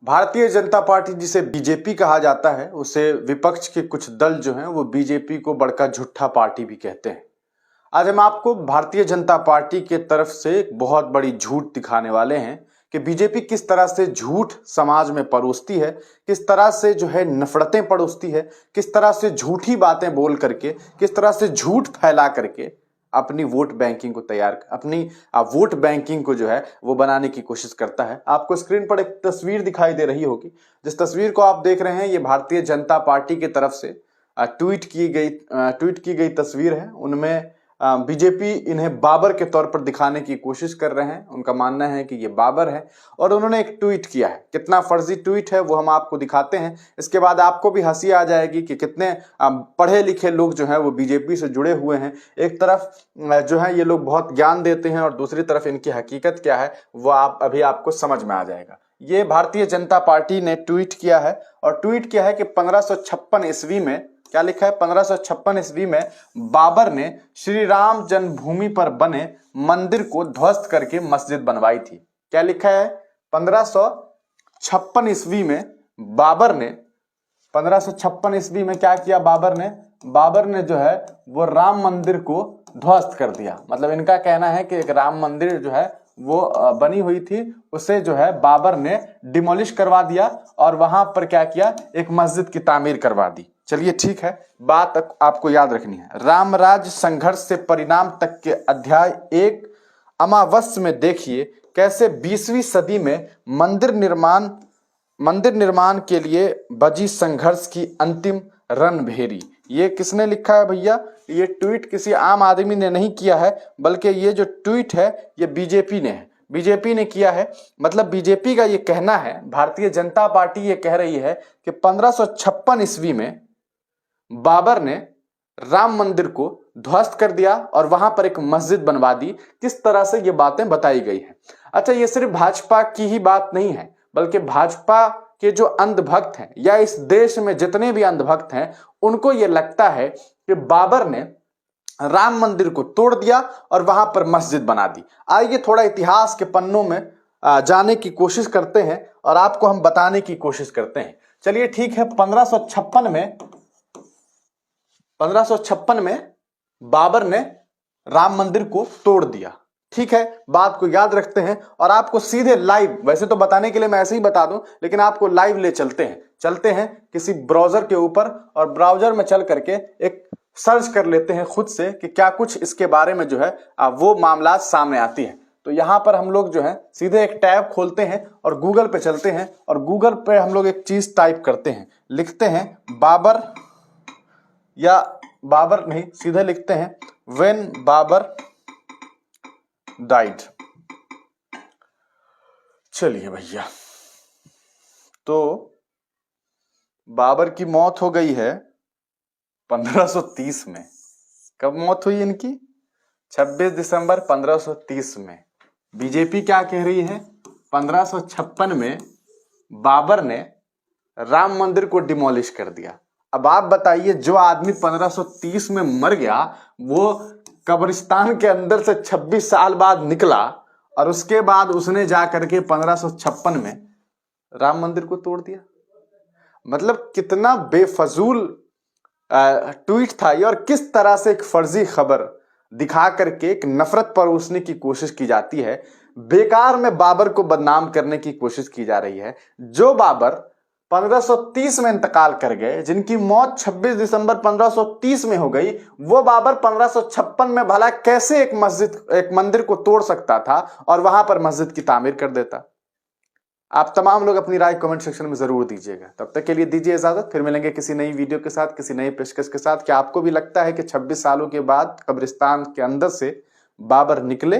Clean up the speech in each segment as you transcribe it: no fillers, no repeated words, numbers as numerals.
Bharatiya Janata party, जिसे BJP कहा जाता है, उसे विपक्ष के कुछ दल जो हैं वो बीजेपी को बड़का झूठा पार्टी भी कहते हैं। आज हम आपको भारतीय जनता पार्टी के तरफ से एक बहुत बड़ी झूठ दिखाने वाले हैं कि बीजेपी किस तरह से झूठ समाज में परोसती है, किस तरह से जो है नफरतें परोसती है, किस तरह से झूठी बातें बोल करके, किस तरह से झूठ फैला करके अपनी वोट बैंकिंग को अपनी वोट बैंकिंग को जो है वो बनाने की कोशिश करता है। आपको स्क्रीन पर एक तस्वीर दिखाई दे रही होगी। जिस तस्वीर को आप देख रहे हैं ये भारतीय जनता पार्टी की तरफ से ट्वीट की गई तस्वीर है। उनमें बीजेपी इन्हें बाबर के तौर पर दिखाने की कोशिश कर रहे हैं। उनका मानना है कि ये बाबर है और उन्होंने एक ट्वीट किया है। कितना फर्जी ट्वीट है वो हम आपको दिखाते हैं। इसके बाद आपको भी हंसी आ जाएगी कि कितने पढ़े लिखे लोग जो हैं वो बीजेपी से जुड़े हुए हैं। एक तरफ जो है ये लोग बहुत ज्ञान देते हैं और दूसरी तरफ इनकी हकीकत क्या है वो अभी आपको समझ में आ जाएगा। ये भारतीय जनता पार्टी ने ट्वीट किया है और ट्वीट किया है कि 1556 ईस्वी में, क्या लिखा है, 1556 ईस्वी में बाबर ने श्री राम जन्मभूमि पर बने मंदिर को ध्वस्त करके मस्जिद बनवाई थी। क्या लिखा है, 1556 ईस्वी में बाबर ने 1556 ईस्वी में क्या किया, बाबर ने जो है वो राम मंदिर को ध्वस्त कर दिया। मतलब इनका कहना है कि एक राम मंदिर जो है वो बनी हुई थी, उसे जो है बाबर ने डिमोलिश करवा दिया और वहां पर क्या किया, एक मस्जिद की तामीर करवा दी। चलिए ठीक है, बात आपको याद रखनी है। रामराज संघर्ष से परिणाम तक के अध्याय 1 अमावस्या में देखिए कैसे 20वीं सदी में मंदिर निर्माण के लिए बजी संघर्ष की अंतिम रणभेरी। ये किसने लिखा है भैया? ये ट्वीट किसी आम आदमी ने नहीं किया है, बल्कि ये जो ट्वीट है ये बीजेपी ने किया है। मतलब बीजेपी का ये कहना है, भारतीय जनता पार्टी ये कह रही है कि 1556 ईस्वी में बाबर ने राम मंदिर को ध्वस्त कर दिया और वहां पर एक मस्जिद बनवा दी। किस तरह से ये बातें बताई गई है। अच्छा, ये सिर्फ भाजपा की ही बात नहीं है, बल्कि भाजपा के जो अंधभक्त हैं या इस देश में जितने भी अंधभक्त हैं उनको ये लगता है कि बाबर ने राम मंदिर को तोड़ दिया और वहां पर मस्जिद बना दी। आइए थोड़ा इतिहास के पन्नों में जाने की कोशिश करते हैं और आपको हम बताने की कोशिश करते हैं। चलिए ठीक है, 1556 में बाबर ने राम मंदिर को तोड़ दिया। ठीक है, बात को याद रखते हैं और आपको सीधे लाइव, वैसे तो बताने के लिए मैं ऐसे ही बता दूं, लेकिन आपको लाइव ले चलते हैं किसी ब्राउजर के ऊपर और ब्राउजर में चल करके एक सर्च कर लेते हैं खुद से कि क्या कुछ इसके बारे में जो है वो मामला सामने आती है। तो यहां पर हम लोग जो है सीधे एक टैब खोलते हैं और गूगल पे चलते हैं और गूगल पे हम लोग एक चीज टाइप करते हैं, लिखते हैं बाबर, या बाबर नहीं, सीधे लिखते हैं व्हेन बाबर डाइड। चलिए भैया, तो बाबर की मौत हो गई है 1530 में। कब मौत हुई इनकी? 26 दिसंबर 1530 में। बीजेपी क्या कह रही है? 1556 में बाबर ने राम मंदिर को डिमोलिश कर दिया। अब आप बताइए, जो आदमी 1530 में मर गया वो कब्रिस्तान के अंदर से 26 साल बाद निकला और उसके बाद उसने जाकर के 1556 में राम मंदिर को तोड़ दिया। मतलब कितना बेफजूल ट्वीट था ये, और किस तरह से एक फर्जी खबर दिखा करके एक नफरत परोसने की कोशिश की जाती है। बेकार में बाबर को बदनाम करने की कोशिश की जा रही है। जो बाबर 1530 में इंतकाल कर गए, जिनकी मौत 26 दिसंबर 1530 में हो गई, वो बाबर 1556 में भला कैसे एक मंदिर को तोड़ सकता था और वहां पर मस्जिद की तामीर कर देता? आप तमाम लोग अपनी राय कमेंट सेक्शन में जरूर दीजिएगा। तब तक के लिए दीजिए इजाजत, फिर मिलेंगे किसी नई वीडियो के साथ, किसी नई पेशकश के साथ। क्या आपको भी लगता है कि 26 सालों के बाद कब्रिस्तान के अंदर से बाबर निकले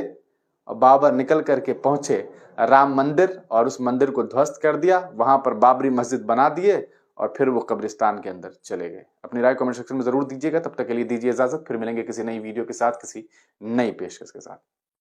और बाबर निकल करके पहुंचे राम मंदिर और उस मंदिर को ध्वस्त कर दिया, वहां पर बाबरी मस्जिद बना दिए और फिर वो कब्रिस्तान के अंदर चले गए? अपनी राय कमेंट सेक्शन में जरूर दीजिएगा। तब तक के लिए दीजिए इजाजत, फिर मिलेंगे किसी नई वीडियो के साथ, किसी नई पेशकश के साथ।